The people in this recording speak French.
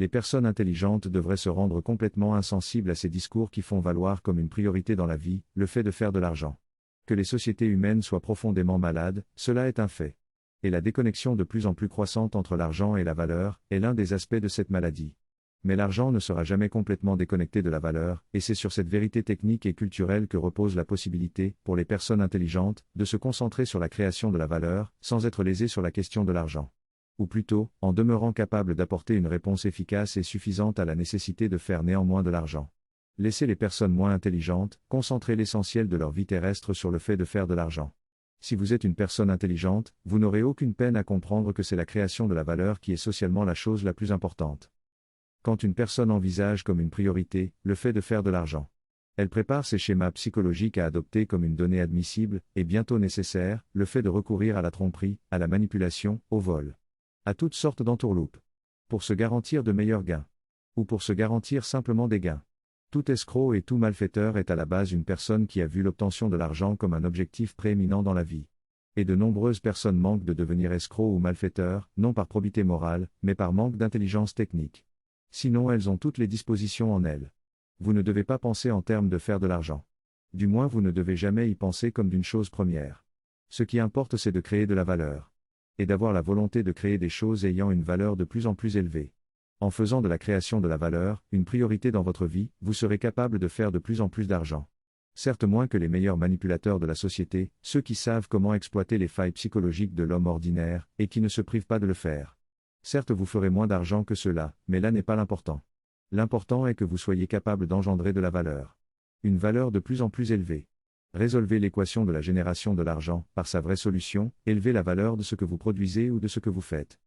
Les personnes intelligentes devraient se rendre complètement insensibles à ces discours qui font valoir comme une priorité dans la vie, le fait de faire de l'argent. Que les sociétés humaines soient profondément malades, cela est un fait. Et la déconnexion de plus en plus croissante entre l'argent et la valeur, est l'un des aspects de cette maladie. Mais l'argent ne sera jamais complètement déconnecté de la valeur, et c'est sur cette vérité technique et culturelle que repose la possibilité, pour les personnes intelligentes, de se concentrer sur la création de la valeur, sans être lésées sur la question de l'argent. Ou plutôt, en demeurant capables d'apporter une réponse efficace et suffisante à la nécessité de faire néanmoins de l'argent. Laissez les personnes moins intelligentes concentrer l'essentiel de leur vie terrestre sur le fait de faire de l'argent. Si vous êtes une personne intelligente, vous n'aurez aucune peine à comprendre que c'est la création de la valeur qui est socialement la chose la plus importante. Quand une personne envisage comme une priorité le fait de faire de l'argent, elle prépare ses schémas psychologiques à adopter comme une donnée admissible, et bientôt nécessaire, le fait de recourir à la tromperie, à la manipulation, au vol. À toutes sortes d'entourloupes. Pour se garantir de meilleurs gains. Ou pour se garantir simplement des gains. Tout escroc et tout malfaiteur est à la base une personne qui a vu l'obtention de l'argent comme un objectif prééminent dans la vie. Et de nombreuses personnes manquent de devenir escrocs ou malfaiteurs, non par probité morale, mais par manque d'intelligence technique. Sinon elles ont toutes les dispositions en elles. Vous ne devez pas penser en termes de faire de l'argent. Du moins vous ne devez jamais y penser comme d'une chose première. Ce qui importe c'est de créer de la valeur. Et d'avoir la volonté de créer des choses ayant une valeur de plus en plus élevée. En faisant de la création de la valeur une priorité dans votre vie, vous serez capable de faire de plus en plus d'argent. Certes moins que les meilleurs manipulateurs de la société, ceux qui savent comment exploiter les failles psychologiques de l'homme ordinaire, et qui ne se privent pas de le faire. Certes vous ferez moins d'argent que cela, mais là n'est pas l'important. L'important est que vous soyez capable d'engendrer de la valeur. Une valeur de plus en plus élevée. Résolvez l'équation de la génération de l'argent, par sa vraie solution, élevez la valeur de ce que vous produisez ou de ce que vous faites.